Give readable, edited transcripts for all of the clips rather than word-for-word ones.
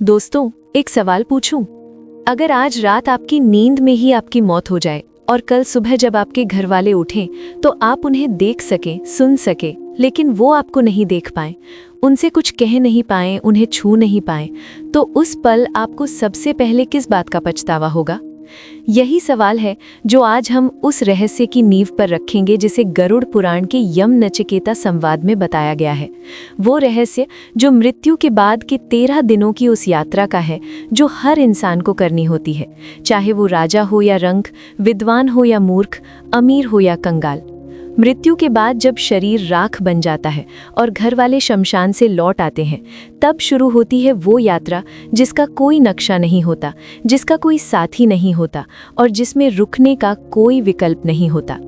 दोस्तों, एक सवाल पूछूं? अगर आज रात आपकी नींद में ही आपकी मौत हो जाए और कल सुबह जब आपके घर वाले उठें तो आप उन्हें देख सके, सुन सके, लेकिन वो आपको नहीं देख पाए, उनसे कुछ कह नहीं पाए, उन्हें छू नहीं पाए, तो उस पल आपको सबसे पहले किस बात का पछतावा होगा? यही सवाल है जो आज हम उस रहस्य की नींव पर रखेंगे जिसे गरुड़ पुराण के यम नचिकेता संवाद में बताया गया है। वो रहस्य जो मृत्यु के बाद के 13 दिनों की उस यात्रा का है जो हर इंसान को करनी होती है, चाहे वो राजा हो या रंक, विद्वान हो या मूर्ख, अमीर हो या कंगाल। मृत्यु के बाद जब शरीर राख बन जाता है और घर वाले शमशान से लौट आते हैं, तब शुरू होती है वो यात्रा जिसका कोई नक्शा नहीं होता, जिसका कोई साथी नहीं होता और जिसमें रुकने का कोई विकल्प नहीं होता।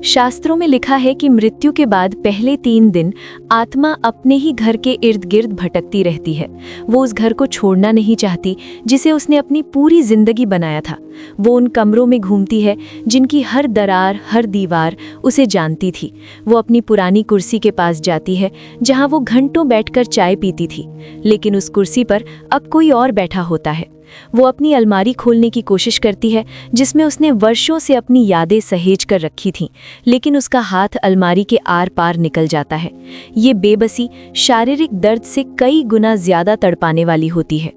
शास्त्रों में लिखा है कि मृत्यु के बाद पहले 3 दिन आत्मा अपने ही घर के इर्द गिर्द भटकती रहती है। वो उस घर को छोड़ना नहीं चाहती जिसे उसने अपनी पूरी जिंदगी बनाया था। वो उन कमरों में घूमती है जिनकी हर दरार, हर दीवार उसे जानती थी। वो अपनी पुरानी कुर्सी के पास जाती है जहां वो घंटों बैठकर चाय पीती थी, लेकिन उस कुर्सी पर अब कोई और बैठा होता है। वो अपनी अलमारी खोलने की कोशिश करती है जिसमें उसने वर्षों से अपनी यादें सहेज कर रखी थीं, लेकिन उसका हाथ अलमारी के आर पार निकल जाता है। ये बेबसी शारीरिक दर्द से कई गुना ज्यादा तड़पाने वाली होती है।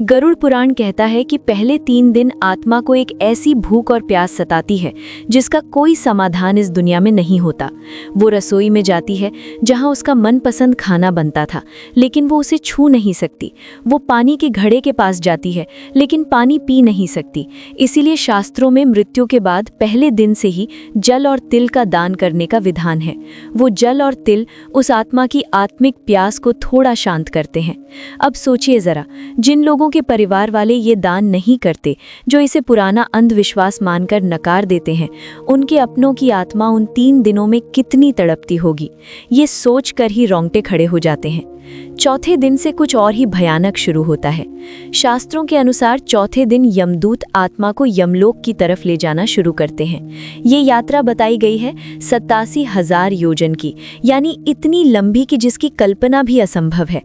गरुड़ पुराण कहता है कि पहले 3 दिन आत्मा को एक ऐसी भूख और प्यास सताती है जिसका कोई समाधान इस दुनिया में नहीं होता। वो रसोई में जाती है जहां उसका मनपसंद खाना बनता था, लेकिन वो उसे छू नहीं सकती। वो पानी के घड़े के पास जाती है, लेकिन पानी पी नहीं सकती। इसीलिए शास्त्रों में मृत्यु के बाद पहले दिन से ही जल और तिल का दान करने का विधान है। वो जल और तिल उस आत्मा की आत्मिक प्यास को थोड़ा शांत करते हैं। अब सोचिए जरा, जिन लोगों के परिवार वाले ये दान नहीं करते, जो इसे पुराना अंधविश्वास मानकर नकार देते हैं, उनके अपनों की आत्मा उन 3 दिनों में कितनी तड़पती होगी, ये सोचकर ही रोंगटे खड़े हो जाते हैं। चौथे दिन से कुछ और ही भयानक शुरू होता है। शास्त्रों के अनुसार चौथे दिन यमदूत आत्मा को यमलोक की तरफ ले जाना शुरू करते हैं। ये यात्रा बताई गई है 87,000 योजन की, यानी इतनी लंबी कि जिसकी कल्पना भी असंभव है।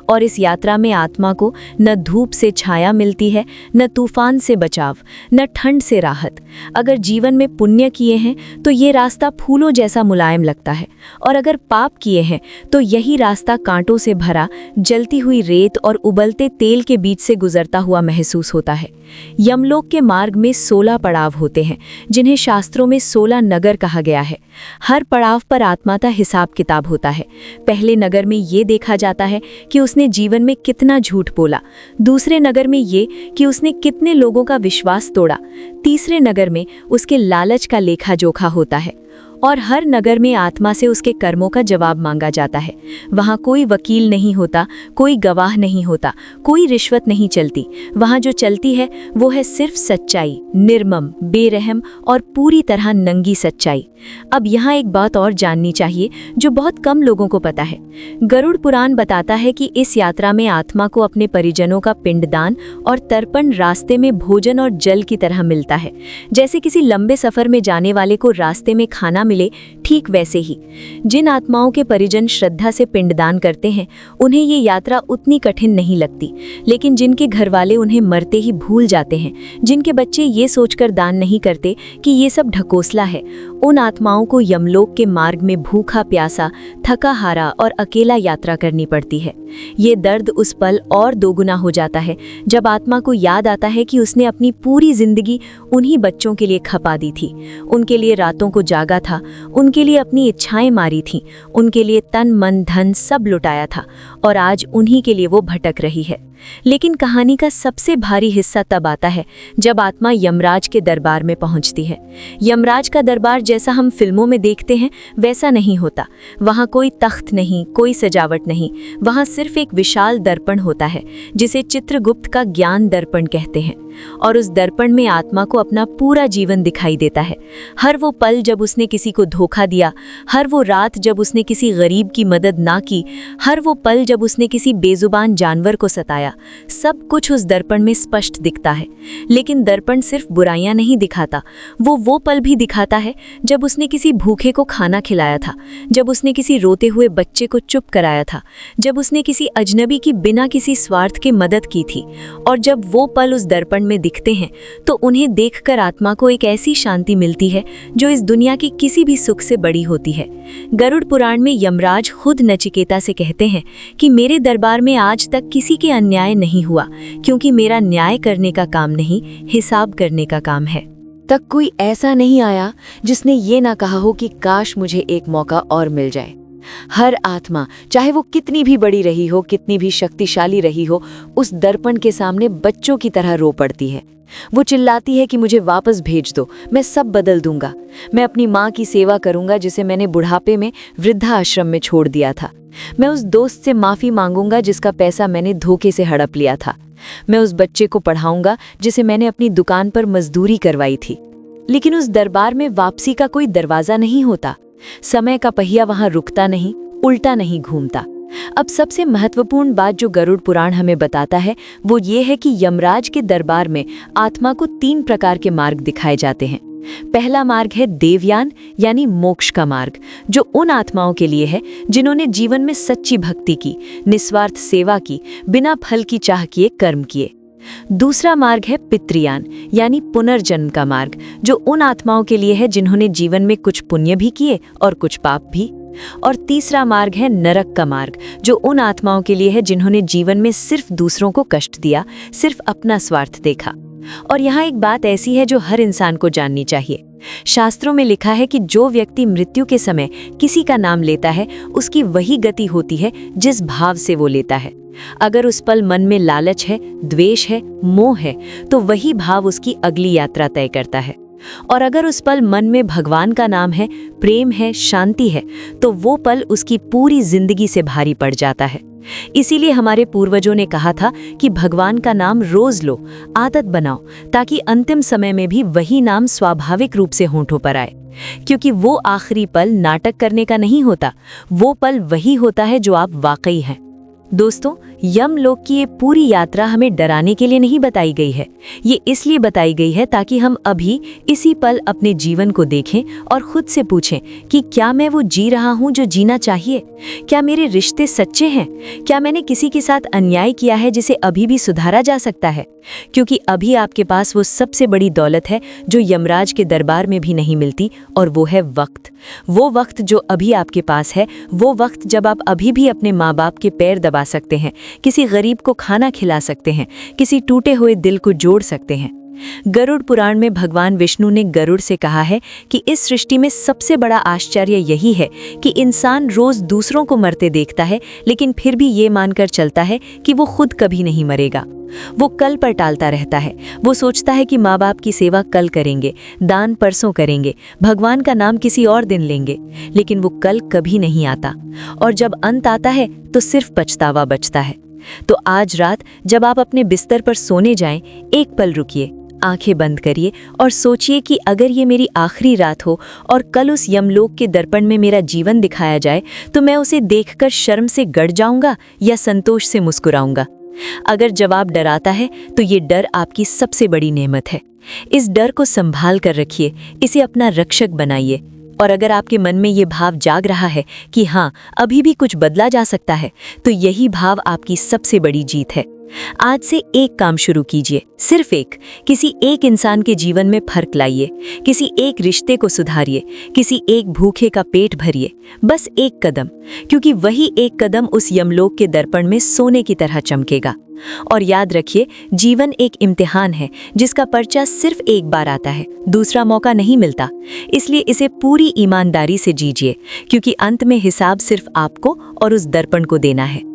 और इस यात्रा में आत्मा को न धूप से छाया मिलती है, न तूफान से बचाव, न ठंड से राहत। अगर जीवन में पुण्य किए हैं तो ये रास्ता फूलों जैसा मुलायम लगता है, और अगर पाप किए हैं तो यही रास्ता कांटों से भरा, जलती हुई रेत और उबलते तेल के बीच से गुजरता हुआ महसूस होता है। यमलोक के मार्ग में 16 पड़ाव होते हैं, जिन्हें शास्त्रों में 16 नगर कहा गया है। हर पड़ाव पर आत्मा का हिसाब किताब होता है। पहले नगर में ये देखा जाता है कि उसने जीवन में कितना झूठ बोला, दूसरे नगर में ये कि उसने कितने लोगों का विश्वास तोड़ा, तीसरे नगर में उसके लालच का लेखा जोखा होता है, और हर नगर में आत्मा से उसके कर्मों का जवाब मांगा जाता है। वहाँ कोई वकील नहीं होता, कोई गवाह नहीं होता, कोई रिश्वत नहीं चलती। वहाँ जो चलती है वो है सिर्फ सच्चाई, निर्मम, बेरहम और पूरी तरह नंगी सच्चाई। अब यहाँ एक बात और जाननी चाहिए जो बहुत कम लोगों को पता है। गरुड़ पुराण बताता है कि इस यात्रा में आत्मा को अपने परिजनों का पिंडदान और तर्पण रास्ते में भोजन और जल की तरह मिलता है। जैसे किसी लंबे सफर में जाने वाले को रास्ते में खाना मिले, ठीक वैसे ही जिन आत्माओं के परिजन श्रद्धा से पिंडदान करते हैं उन्हें ये यात्रा उतनी कठिन नहीं लगती, लेकिन जिनके घर वाले उन्हें मरते ही भूल जाते हैं, जिनके बच्चे ये सोचकर दान नहीं करते कि ये सब ढकोसला है, उन आत्माओं को यमलोक के मार्ग में भूखा प्यासा, थका हारा और अकेला यात्रा करनी पड़ती है। ये दर्द उस पल और दोगुना हो जाता है जब आत्मा को याद आता है कि उसने अपनी पूरी जिंदगी उन्हीं बच्चों के लिए खपा दी थी, उनके लिए रातों को जागा था, उनके लिए अपनी इच्छाएं मारी थीं, उनके लिए तन मन धन सब लुटाया था, और आज उन्हीं के लिए वो भटक रही है। लेकिन कहानी का सबसे भारी हिस्सा तब आता है जब आत्मा यमराज के दरबार में पहुंचती है। यमराज का दरबार जैसा हम फिल्मों में देखते हैं वैसा नहीं होता। वहाँ कोई तख्त नहीं, कोई सजावट नहीं, वहाँ सिर्फ एक विशाल दर्पण होता है जिसे चित्रगुप्त का ज्ञान दर्पण कहते हैं। और उस दर्पण में आत्मा को अपना पूरा जीवन दिखाई देता है। हर वो पल जब उसने किसी को धोखा दिया, हर वो रात जब उसने किसी गरीब की मदद ना की, हर वो पल जब उसने किसी बेजुबान जानवर को सताया, आया। सब कुछ उस दर्पण में स्पष्ट दिखता है, लेकिन दर्पण सिर्फ बुराइयां नहीं दिखाता, वो पल भी दिखाता है जब उसने किसी भूखे को खाना खिलाया था, जब उसने किसी रोते हुए बच्चे को चुप कराया था, जब उसने किसी अजनबी की बिना किसी स्वार्थ के मदद की थी। और जब वो पल उस दर्पण में दिखते हैं तो उन्हें देखकर आत्मा को एक ऐसी शांति मिलती है जो इस दुनिया की किसी भी सुख से बड़ी होती है। गरुड़ पुराण में यमराज खुद नचिकेता से कहते हैं कि मेरे दरबार में आज तक किसी के अन्याय नहीं हुआ, क्योंकि मेरा न्याय करने का काम नहीं, हिसाब करने का काम है। तक कोई ऐसा नहीं आया जिसने ये ना कहा हो कि काश मुझे एक मौका और मिल जाए। हर आत्मा, चाहे वो कितनी भी बड़ी रही हो, कितनी भी शक्तिशाली रही हो, उस दर्पण के सामने बच्चों की तरह रो पड़ती है। वो चिल्लाती है कि मुझे वापस भेज दो, मैं सब बदल दूंगा। मैं अपनी माँ की सेवा करूंगा जिसे मैंने बुढ़ापे में वृद्धाश्रम में छोड़ दिया था। मैं उस दोस्त से माफी मांगूंगा जिसका पैसा मैंने धोखे से हड़प लिया था। मैं उस बच्चे को पढ़ाऊंगा जिसे मैंने अपनी दुकान पर मजदूरी करवाई थी। लेकिन उस दरबार में वापसी का कोई दरवाजा नहीं होता। समय का पहिया वहां रुकता नहीं, उल्टा नहीं घूमता। अब सबसे महत्वपूर्ण बात जो गरुड़ पुराण हमें बताता है वो ये है कि यमराज के दरबार में आत्मा को 3 प्रकार के मार्ग दिखाए जाते हैं। पहला मार्ग है देवयान यानी मोक्ष का मार्ग, जो उन आत्माओं के लिए है जिन्होंने जीवन में सच्ची भक्ति की, निस्वार्थ सेवा की, बिना फल की चाह किए कर्म किए। दूसरा मार्ग है पितृयान यानी पुनर्जन्म का मार्ग, जो उन आत्माओं के लिए है जिन्होंने जीवन में कुछ पुण्य भी किए और कुछ पाप भी। और तीसरा मार्ग है नरक का मार्ग, जो उन आत्माओं के लिए है जिन्होंने जीवन में सिर्फ दूसरों को कष्ट दिया, सिर्फ अपना स्वार्थ देखा। और यहाँ एक बात ऐसी है जो हर इंसान को जाननी चाहिए। शास्त्रों में लिखा है कि जो व्यक्ति मृत्यु के समय किसी का नाम लेता है उसकी वही गति होती है जिस भाव से वो लेता है। अगर उस पल मन में लालच है, द्वेष है, मोह है, तो वही भाव उसकी अगली यात्रा तय करता है। और अगर उस पल मन में भगवान का नाम है, प्रेम है, शांति है, तो वो पल उसकी पूरी जिंदगी से भारी पड़ जाता है। इसीलिए हमारे पूर्वजों ने कहा था कि भगवान का नाम रोज लो, आदत बनाओ, ताकि अंतिम समय में भी वही नाम स्वाभाविक रूप से होंठों पर आए। क्योंकि वो आखिरी पल नाटक करने का नहीं होता, वो पल वही होता है जो आप वाकई हैं। दोस्तों, यमलोक की ये पूरी यात्रा हमें डराने के लिए नहीं बताई गई है। ये इसलिए बताई गई है ताकि हम अभी इसी पल अपने जीवन को देखें और खुद से पूछें कि क्या मैं वो जी रहा हूँ जो जीना चाहिए? क्या मेरे रिश्ते सच्चे हैं? क्या मैंने किसी के साथ अन्याय किया है जिसे अभी भी सुधारा जा सकता है? क्योंकि अभी आपके पास वो सबसे बड़ी दौलत है जो यमराज के दरबार में भी नहीं मिलती, और वो है वक्त। वो वक्त जो अभी आपके पास है, वो वक्त जब आप अभी भी अपने माँ बाप के पैर दबा सकते हैं, किसी गरीब को खाना खिला सकते हैं, किसी टूटे हुए दिल को जोड़ सकते हैं। गरुड़ पुराण में भगवान विष्णु ने गरुड़ से कहा है कि इस सृष्टि में सबसे बड़ा आश्चर्य यही है कि इंसान रोज दूसरों को मरते देखता है, लेकिन फिर भी ये मानकर चलता है कि वो खुद कभी नहीं मरेगा। वो कल पर टालता रहता है। वो सोचता है कि माँ बाप की सेवा कल करेंगे, दान परसों करेंगे, भगवान का नाम किसी और दिन लेंगे, लेकिन वो कल कभी नहीं आता। और जब अंत आता है तो सिर्फ पछतावा बचता है। तो आज रात जब आप अपने बिस्तर पर सोने जाएं, एक पल रुकिए, आंखें बंद करिए और सोचिए कि अगर ये मेरी आखिरी रात हो और कल उस यमलोक के दर्पण में मेरा जीवन दिखाया जाए, तो मैं उसे देखकर शर्म से गड़ जाऊंगा या संतोष से मुस्कुराऊंगा। अगर जवाब डराता है तो ये डर आपकी सबसे बड़ी नेमत है। इस डर को संभाल कर रखिए, इसे अपना रक्षक बनाइए। और अगर आपके मन में ये भाव जाग रहा है कि हाँ, अभी भी कुछ बदला जा सकता है, तो यही भाव आपकी सबसे बड़ी जीत है। आज से एक काम शुरू कीजिए, सिर्फ एक। किसी एक इंसान के जीवन में फर्क लाइए, किसी एक रिश्ते को सुधारिए, किसी एक भूखे का पेट भरिए। बस एक कदम, क्योंकि वही एक कदम उस यमलोक के दर्पण में सोने की तरह चमकेगा। और याद रखिए, जीवन एक इम्तिहान है जिसका पर्चा सिर्फ एक बार आता है, दूसरा मौका नहीं मिलता। इसलिए इसे पूरी ईमानदारी से जीजिए, क्योंकि अंत में हिसाब सिर्फ आपको और उस दर्पण को देना है।